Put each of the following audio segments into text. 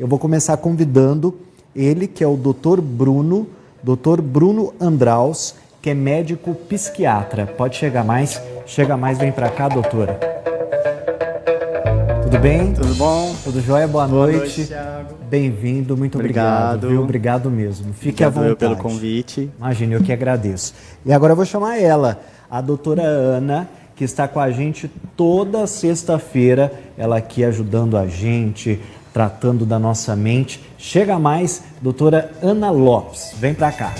eu vou começar convidando ele, que é o Dr. Bruno Andraus, que é médico psiquiatra. Pode chegar mais, vem para cá, doutora. Tudo bem? Tudo bom? Tudo jóia? Boa noite. Thiago. Bem-vindo, muito obrigado, viu? Obrigado mesmo. Fique à vontade. Eu pelo convite. Imagina, eu que agradeço. E agora eu vou chamar ela, a doutora Ana, que está com a gente toda sexta-feira, ela aqui ajudando a gente, tratando da nossa mente. Chega mais, doutora Ana Lopes. Vem para cá.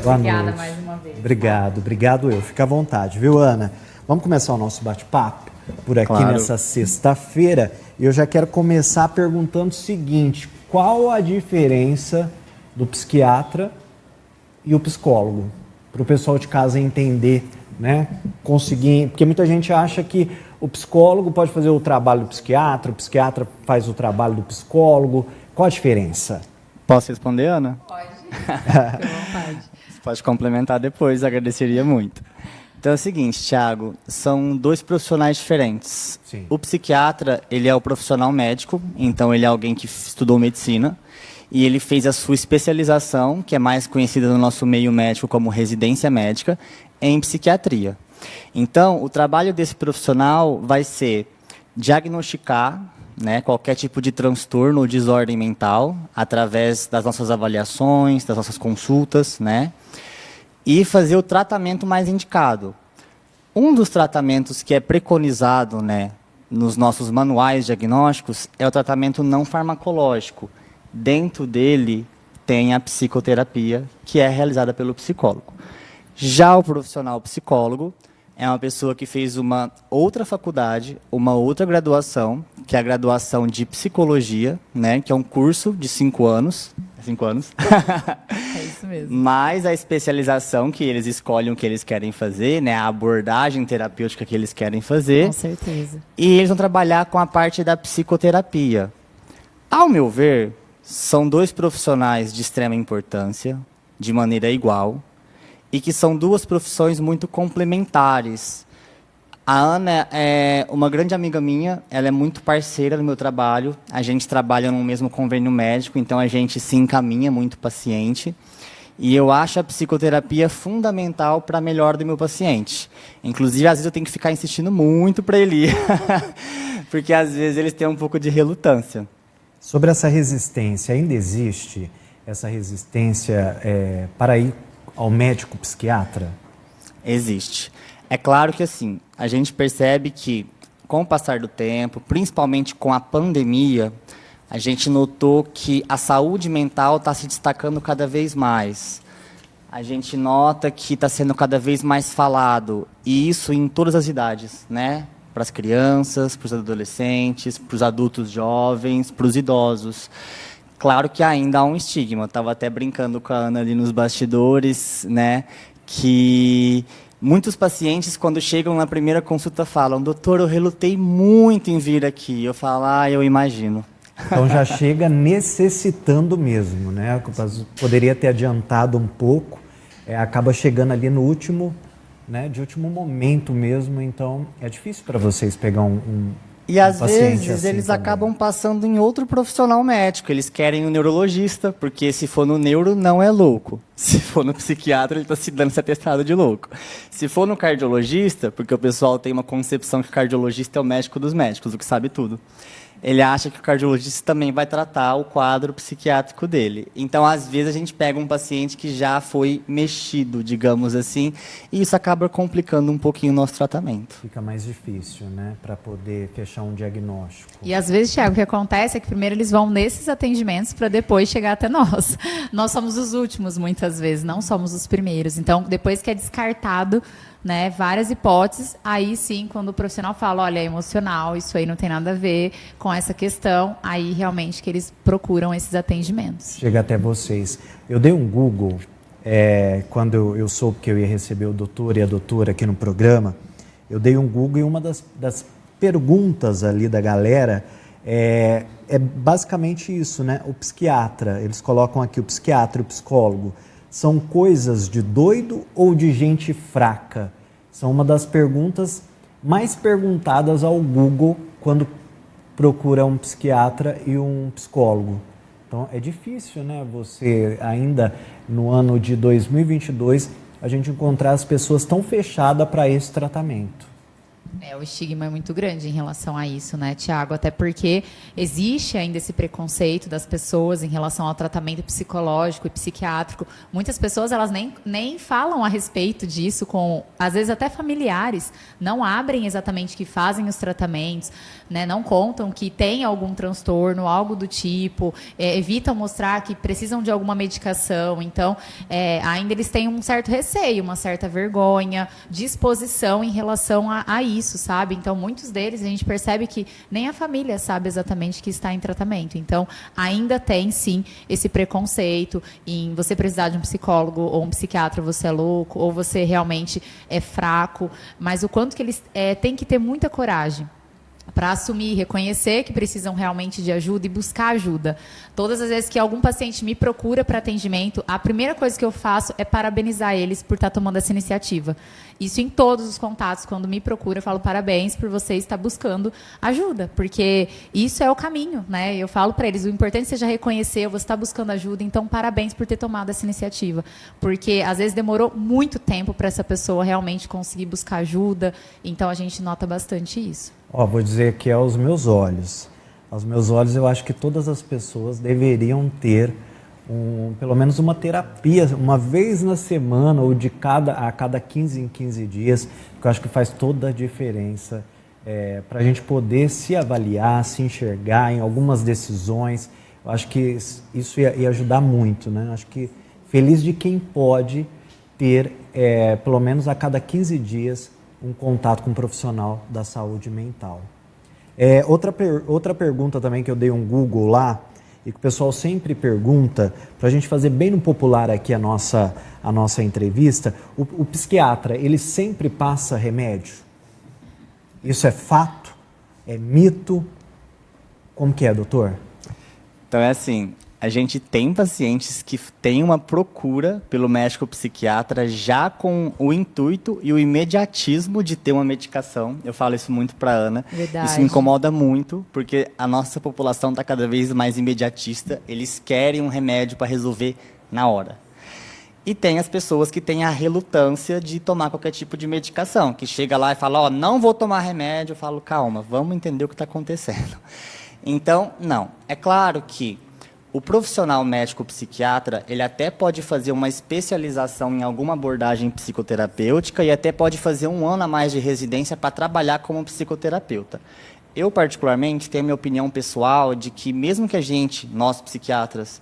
Obrigada mais uma vez. Obrigado eu. Fica à vontade, viu, Ana? Vamos começar o nosso bate-papo por aqui nessa sexta-feira. Eu já quero começar perguntando o seguinte: qual a diferença do psiquiatra e o psicólogo? Para o pessoal de casa entender, né? Conseguir, porque muita gente acha que o psicólogo pode fazer o trabalho do psiquiatra, o psiquiatra faz o trabalho do psicólogo. Qual a diferença? Posso responder, Ana? Pode. Fique à vontade. Você pode complementar depois, agradeceria muito. Então é o seguinte, Thiago, são dois profissionais diferentes. Sim. O psiquiatra, ele é o profissional médico, então ele é alguém que estudou medicina e ele fez a sua especialização, que é mais conhecida no nosso meio médico como residência médica, em psiquiatria. Então, o trabalho desse profissional vai ser diagnosticar, né, qualquer tipo de transtorno ou desordem mental através das nossas avaliações, das nossas consultas, né? E fazer o tratamento mais indicado. Um dos tratamentos que é preconizado, né, nos nossos manuais diagnósticos é o tratamento não farmacológico. Dentro dele tem a psicoterapia, que é realizada pelo psicólogo. Já o profissional psicólogo é uma pessoa que fez uma outra faculdade, uma outra graduação, que é a graduação de psicologia, né, que é um curso de 5 anos. 5 anos. É isso mesmo. Mais a especialização que eles escolhem o que eles querem fazer, né, a abordagem terapêutica que eles querem fazer. Com certeza. E eles vão trabalhar com a parte da psicoterapia. Ao meu ver, são dois profissionais de extrema importância, de maneira igual, e que são duas profissões muito complementares. A Ana é uma grande amiga minha, ela é muito parceira no meu trabalho, a gente trabalha no mesmo convênio médico, então a gente se encaminha muito paciente. E eu acho a psicoterapia fundamental para a melhora do meu paciente. Inclusive, às vezes eu tenho que ficar insistindo muito para ele ir, porque às vezes eles têm um pouco de relutância. Sobre essa resistência, ainda existe essa resistência para ir ao médico psiquiatra? Existe. É claro que assim, a gente percebe que com o passar do tempo, principalmente com a pandemia, a gente notou que a saúde mental está se destacando cada vez mais. A gente nota que está sendo cada vez mais falado, e isso em todas as idades, né? Para as crianças, para os adolescentes, para os adultos jovens, para os idosos. Claro que ainda há um estigma. Estava até brincando com a Ana ali nos bastidores, né? Que muitos pacientes, quando chegam na primeira consulta, falam: doutor, eu relutei muito em vir aqui. Eu falo: eu imagino. Então já chega necessitando mesmo, né? Poderia ter adiantado um pouco, acaba chegando ali no último, né? De último momento mesmo, então é difícil para vocês pegar E às vezes assim eles também acabam passando em outro profissional médico. Eles querem um neurologista, porque se for no neuro, não é louco. Se for no psiquiatra, ele está se dando esse atestado de louco. Se for no cardiologista, porque o pessoal tem uma concepção que o cardiologista é o médico dos médicos, o que sabe tudo. Ele acha que o cardiologista também vai tratar o quadro psiquiátrico dele. Então, às vezes, a gente pega um paciente que já foi mexido, digamos assim, e isso acaba complicando um pouquinho o nosso tratamento. Fica mais difícil, né, para poder fechar um diagnóstico. E às vezes, Thiago, o que acontece é que primeiro eles vão nesses atendimentos para depois chegar até nós. Nós somos os últimos, muitas vezes, não somos os primeiros. Então, depois que é descartado, né, várias hipóteses, aí sim, quando o profissional fala: olha, é emocional, isso aí não tem nada a ver com essa questão, aí realmente que eles procuram esses atendimentos. Chega até vocês. Eu dei um Google, quando eu soube que eu ia receber o doutor e a doutora aqui no programa, eu dei um Google e uma das perguntas ali da galera é basicamente isso, né? O psiquiatra, eles colocam aqui o psiquiatra e o psicólogo, são coisas de doido ou de gente fraca? São uma das perguntas mais perguntadas ao Google quando procura um psiquiatra e um psicólogo. Então, é difícil, né, você ainda no ano de 2022, a gente encontrar as pessoas tão fechadas para esse tratamento. O estigma é muito grande em relação a isso, né, Tiago? Até porque existe ainda esse preconceito das pessoas em relação ao tratamento psicológico e psiquiátrico. Muitas pessoas, elas nem falam a respeito disso com, às vezes, até familiares. Não abrem exatamente que fazem os tratamentos, né? Não contam que tem algum transtorno, algo do tipo. Evitam mostrar que precisam de alguma medicação. Então, ainda eles têm um certo receio, uma certa vergonha, disposição em relação a isso, sabe? Então, muitos deles, a gente percebe que nem a família sabe exatamente que está em tratamento. Então, ainda tem, sim, esse preconceito em você precisar de um psicólogo ou um psiquiatra, você é louco, ou você realmente é fraco. Mas o quanto que eles têm que ter muita coragem para assumir, reconhecer que precisam realmente de ajuda e buscar ajuda. Todas as vezes que algum paciente me procura para atendimento, a primeira coisa que eu faço é parabenizar eles por estar tomando essa iniciativa. Isso em todos os contatos, quando me procura, eu falo parabéns por você estar buscando ajuda, porque isso é o caminho, né? Eu falo para eles, o importante seja reconhecer, você está buscando ajuda, então parabéns por ter tomado essa iniciativa, porque às vezes demorou muito tempo para essa pessoa realmente conseguir buscar ajuda, então a gente nota bastante isso. Vou dizer que é aos meus olhos. Aos meus olhos, eu acho que todas as pessoas deveriam ter pelo menos uma terapia, uma vez na semana ou a cada 15 em 15 dias, que eu acho que faz toda a diferença para a gente poder se avaliar, se enxergar em algumas decisões. Eu acho que isso ia ajudar muito, né? Eu acho que feliz de quem pode ter, pelo menos a cada 15 dias, um contato com um profissional da saúde mental. Outra pergunta também que eu dei um Google lá, e que o pessoal sempre pergunta, para a gente fazer bem no popular aqui a nossa entrevista, o psiquiatra, ele sempre passa remédio? Isso é fato? É mito? Como que é, doutor? Então é assim, a gente tem pacientes que têm uma procura pelo médico psiquiatra já com o intuito e o imediatismo de ter uma medicação. Eu falo isso muito para a Ana. Verdade. Isso me incomoda muito, porque a nossa população está cada vez mais imediatista. Eles querem um remédio para resolver na hora. E tem as pessoas que têm a relutância de tomar qualquer tipo de medicação, que chega lá e fala, não vou tomar remédio. Eu falo, calma, vamos entender o que está acontecendo. Então, não. É claro que o profissional médico psiquiatra, ele até pode fazer uma especialização em alguma abordagem psicoterapêutica e até pode fazer 1 ano a mais de residência para trabalhar como psicoterapeuta. Eu, particularmente, tenho a minha opinião pessoal de que mesmo que nós psiquiatras,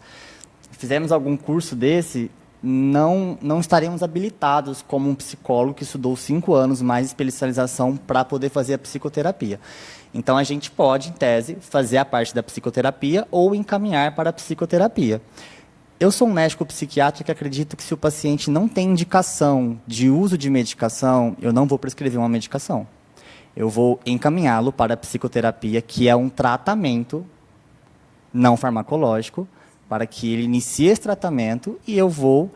fizemos algum curso desse, não estaremos habilitados como um psicólogo que estudou 5 anos mais especialização para poder fazer a psicoterapia. Então, a gente pode, em tese, fazer a parte da psicoterapia ou encaminhar para a psicoterapia. Eu sou um médico psiquiatra que acredito que se o paciente não tem indicação de uso de medicação, eu não vou prescrever uma medicação. Eu vou encaminhá-lo para a psicoterapia, que é um tratamento não farmacológico, para que ele inicie esse tratamento e eu vou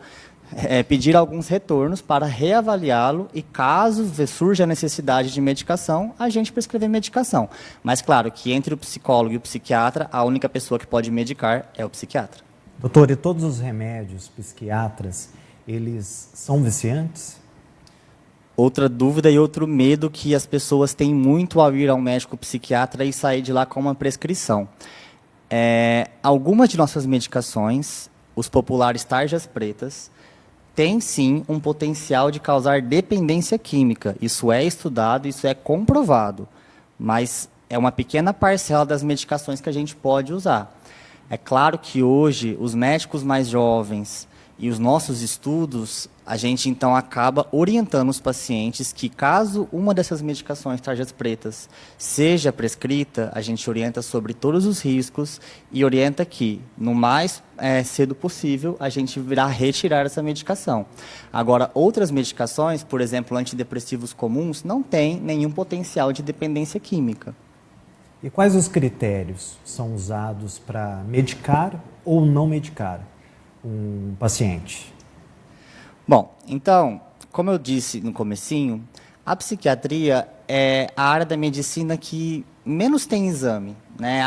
pedir alguns retornos para reavaliá-lo e, caso surja a necessidade de medicação, a gente prescrever medicação. Mas, claro, que entre o psicólogo e o psiquiatra, a única pessoa que pode medicar é o psiquiatra. Doutor, e todos os remédios psiquiatras, eles são viciantes? Outra dúvida e outro medo que as pessoas têm muito ao ir ao médico psiquiatra e sair de lá com uma prescrição. Algumas de nossas medicações, os populares tarjas pretas, tem sim um potencial de causar dependência química. Isso é estudado, isso é comprovado, mas é uma pequena parcela das medicações que a gente pode usar. É claro que hoje os médicos mais jovens e os nossos estudos, a gente então acaba orientando os pacientes que, caso uma dessas medicações tarjas pretas seja prescrita, a gente orienta sobre todos os riscos e orienta que, no mais cedo possível, a gente virá retirar essa medicação. Agora, outras medicações, por exemplo, antidepressivos comuns, não têm nenhum potencial de dependência química. E quais os critérios são usados para medicar ou não medicar um paciente? Bom, então, como eu disse no comecinho, a psiquiatria é a área da medicina que menos tem exame, né?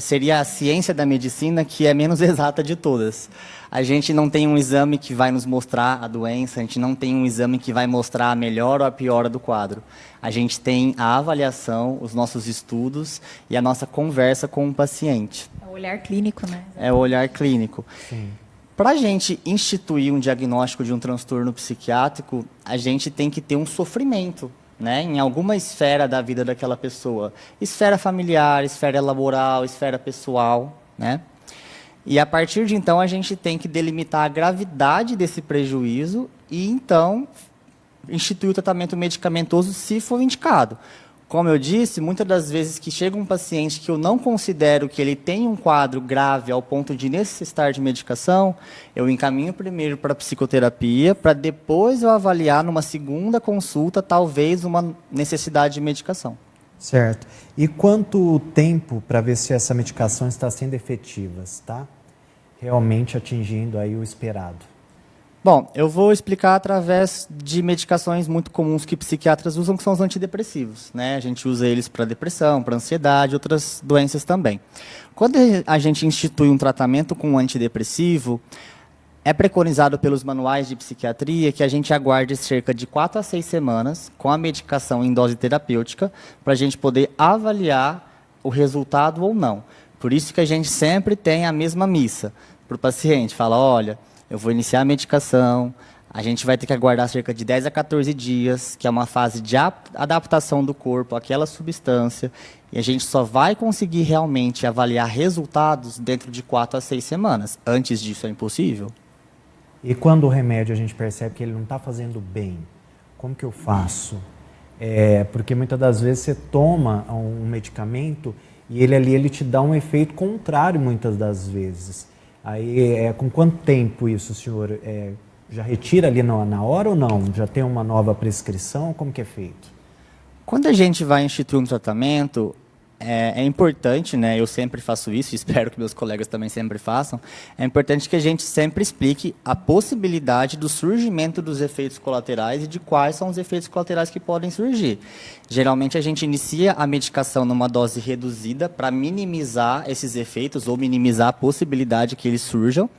Seria a ciência da medicina que é menos exata de todas. A gente não tem um exame que vai nos mostrar a doença, a gente não tem um exame que vai mostrar a melhora ou a piora do quadro. A gente tem a avaliação, os nossos estudos e a nossa conversa com o paciente. É o olhar clínico, né? É o olhar clínico. Sim. Para a gente instituir um diagnóstico de um transtorno psiquiátrico, a gente tem que ter um sofrimento, né, em alguma esfera da vida daquela pessoa. Esfera familiar, esfera laboral, esfera pessoal, né? E a partir de então a gente tem que delimitar a gravidade desse prejuízo e então instituir o tratamento medicamentoso se for indicado. Como eu disse, muitas das vezes que chega um paciente que eu não considero que ele tem um quadro grave ao ponto de necessitar de medicação, eu encaminho primeiro para a psicoterapia, para depois eu avaliar numa segunda consulta, talvez uma necessidade de medicação. Certo. E quanto tempo para ver se essa medicação está sendo efetiva, está realmente atingindo aí o esperado? Bom, eu vou explicar através de medicações muito comuns que psiquiatras usam, que são os antidepressivos, né? A gente usa eles para depressão, para ansiedade, outras doenças também. Quando a gente institui um tratamento com um antidepressivo, é preconizado pelos manuais de psiquiatria que a gente aguarde cerca de 4 a 6 semanas com a medicação em dose terapêutica para a gente poder avaliar o resultado ou não. Por isso que a gente sempre tem a mesma missa para o paciente. Fala, olha, eu vou iniciar a medicação, a gente vai ter que aguardar cerca de 10 a 14 dias, que é uma fase de adaptação do corpo àquela substância, e a gente só vai conseguir realmente avaliar resultados dentro de 4 a 6 semanas. Antes disso é impossível. E quando o remédio a gente percebe que ele não está fazendo bem, como que eu faço? Porque muitas das vezes você toma um medicamento e ele te dá um efeito contrário muitas das vezes. Aí, com quanto tempo isso, senhor? Já retira ali na hora ou não? Já tem uma nova prescrição? Como que é feito? Quando a gente vai instituir um tratamento, é importante, né? Eu sempre faço isso, espero que meus colegas também sempre façam. É importante que a gente sempre explique a possibilidade do surgimento dos efeitos colaterais e de quais são os efeitos colaterais que podem surgir. Geralmente a gente inicia a medicação numa dose reduzida para minimizar esses efeitos ou minimizar a possibilidade que eles surjam.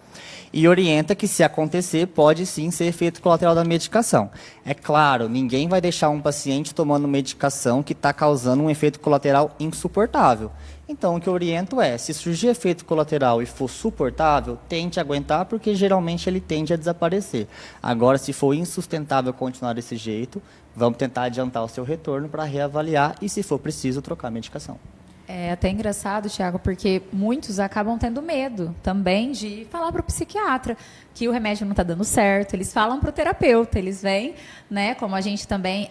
E orienta que, se acontecer, pode sim ser efeito colateral da medicação. É claro, ninguém vai deixar um paciente tomando medicação que está causando um efeito colateral insuportável. Então, o que eu oriento é, se surgir efeito colateral e for suportável, tente aguentar, porque geralmente ele tende a desaparecer. Agora, se for insustentável continuar desse jeito, vamos tentar adiantar o seu retorno para reavaliar e, se for preciso, trocar a medicação. É até engraçado, Thiago, porque muitos acabam tendo medo também de falar para o psiquiatra que o remédio não está dando certo. Eles falam para o terapeuta, eles vêm, né? Como a gente também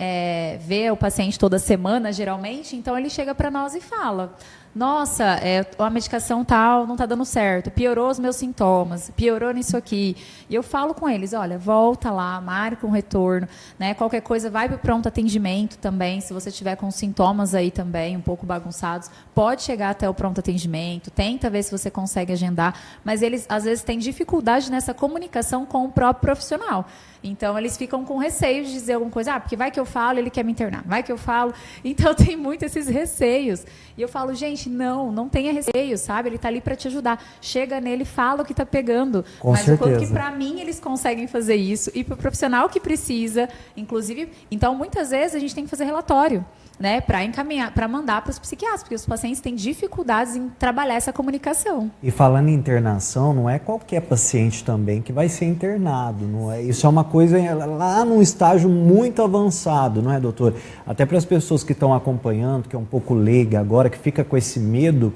vê o paciente toda semana, geralmente, então ele chega para nós e fala: nossa, a medicação tal não está dando certo, piorou os meus sintomas, piorou nisso aqui. E eu falo com eles, olha, volta lá, marca um retorno, né? Qualquer coisa, vai para o pronto atendimento também, se você tiver com sintomas aí também um pouco bagunçados, pode chegar até o pronto atendimento, tenta ver se você consegue agendar, mas eles às vezes têm dificuldade nessa comunicação com o próprio profissional. Então, eles ficam com receio de dizer alguma coisa. Porque vai que eu falo, ele quer me internar. Vai que eu falo. Então, tem muito esses receios. E eu falo, gente, não tenha receio, sabe? Ele está ali para te ajudar. Chega nele, fala o que está pegando. Com Mas certeza. o quanto que, para mim, eles conseguem fazer isso. E para o profissional que precisa, inclusive... Então, muitas vezes, a gente tem que fazer relatório, né, para encaminhar, para mandar para os psiquiatras, porque os pacientes têm dificuldades em trabalhar essa comunicação. E falando em internação, não é qualquer paciente também que vai ser internado, não é? Isso é uma coisa lá num estágio muito avançado, não é, doutor? Até para as pessoas que estão acompanhando, que é um pouco leiga agora, que fica com esse medo,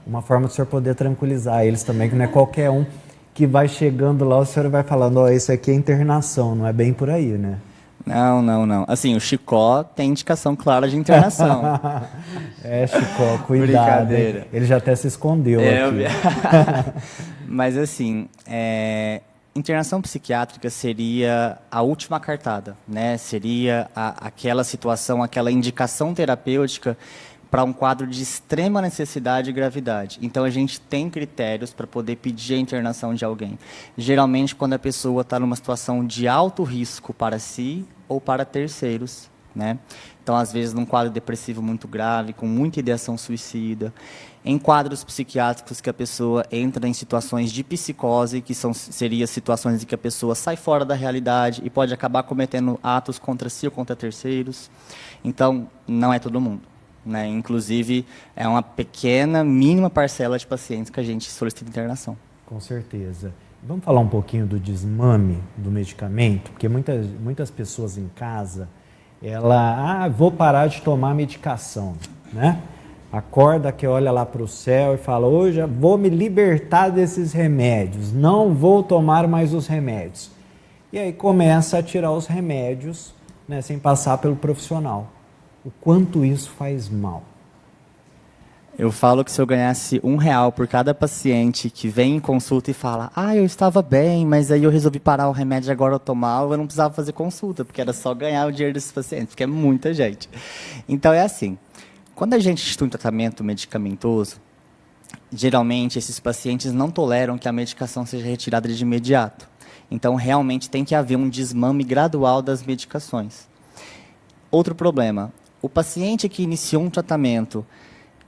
uma forma do senhor poder tranquilizar eles também, que não é qualquer um que vai chegando lá, o senhor vai falando, ó, isso aqui é internação, não é bem por aí, né? Não. Assim, o Chicó tem indicação clara de internação. Chicó, cuidado. Brincadeira. Hein? Ele já até se escondeu aqui. Mas, assim, internação psiquiátrica seria a última cartada, né? Seria aquela situação, aquela indicação terapêutica para um quadro de extrema necessidade e gravidade. Então, a gente tem critérios para poder pedir a internação de alguém. Geralmente, quando a pessoa está numa situação de alto risco para si ou para terceiros, né? Então, às vezes, num quadro depressivo muito grave, com muita ideação suicida. Em quadros psiquiátricos que a pessoa entra em situações de psicose, que seriam situações em que a pessoa sai fora da realidade e pode acabar cometendo atos contra si ou contra terceiros. Então, não é todo mundo, né? Inclusive, é uma pequena, mínima parcela de pacientes que a gente solicita internação. Com certeza. Vamos falar um pouquinho do desmame do medicamento, porque muitas pessoas em casa, vou parar de tomar medicação, né? Acorda que olha lá para o céu e fala, hoje vou me libertar desses remédios, não vou tomar mais os remédios. E aí começa a tirar os remédios, né, sem passar pelo profissional. O quanto isso faz mal? Eu falo que se eu ganhasse R$1 por cada paciente que vem em consulta e fala, eu estava bem, mas aí eu resolvi parar o remédio agora eu tomava, eu não precisava fazer consulta, porque era só ganhar o dinheiro desses pacientes, porque é muita gente. Então é assim, quando a gente institui um tratamento medicamentoso, geralmente esses pacientes não toleram que a medicação seja retirada de imediato. Então realmente tem que haver um desmame gradual das medicações. Outro problema, o paciente que iniciou um tratamento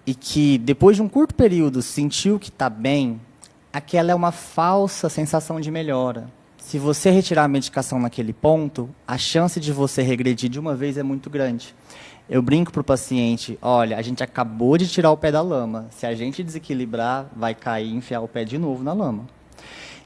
e que, depois de um curto período, sentiu que está bem, aquela é uma falsa sensação de melhora. Se você retirar a medicação naquele ponto, a chance de você regredir de uma vez é muito grande. Eu brinco para o paciente, olha, a gente acabou de tirar o pé da lama. Se a gente desequilibrar, vai cair e enfiar o pé de novo na lama.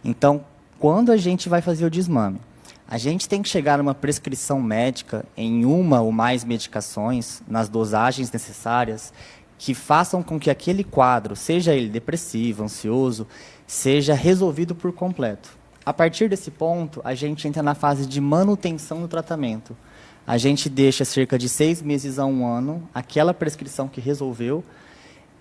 Então, quando a gente vai fazer o desmame, a gente tem que chegar a uma prescrição médica em uma ou mais medicações, nas dosagens necessárias, que façam com que aquele quadro, seja ele depressivo, ansioso, seja resolvido por completo. A partir desse ponto, a gente entra na fase de manutenção do tratamento. A gente deixa cerca de 6 meses a 1 ano, aquela prescrição que resolveu,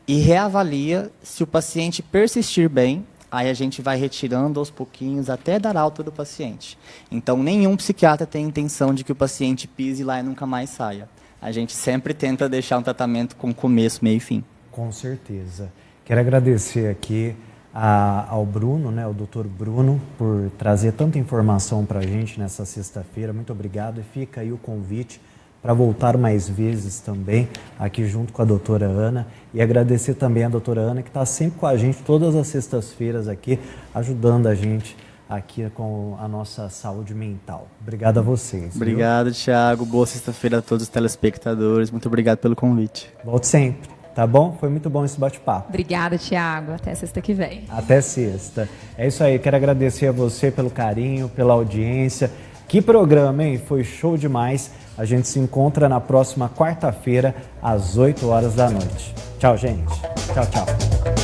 e reavalia se o paciente persistir bem, aí a gente vai retirando aos pouquinhos até dar alta do paciente. Então, nenhum psiquiatra tem a intenção de que o paciente pise lá e nunca mais saia. A gente sempre tenta deixar um tratamento com começo, meio e fim. Com certeza. Quero agradecer aqui ao Bruno, né, o Dr. Bruno, por trazer tanta informação para a gente nessa sexta-feira. Muito obrigado e fica aí o convite para voltar mais vezes também aqui junto com a doutora Ana. E agradecer também a doutora Ana, que está sempre com a gente todas as sextas-feiras aqui, ajudando a gente aqui com a nossa saúde mental. Obrigado a vocês. Obrigado, Thiago. Boa sexta-feira a todos os telespectadores. Muito obrigado pelo convite. Volte sempre, tá bom? Foi muito bom esse bate-papo. Obrigada, Thiago. Até sexta que vem. Até sexta. É isso aí. Quero agradecer a você pelo carinho, pela audiência. Que programa, hein? Foi show demais. A gente se encontra na próxima quarta-feira, às 8 horas da noite. Tchau, gente. Tchau, tchau.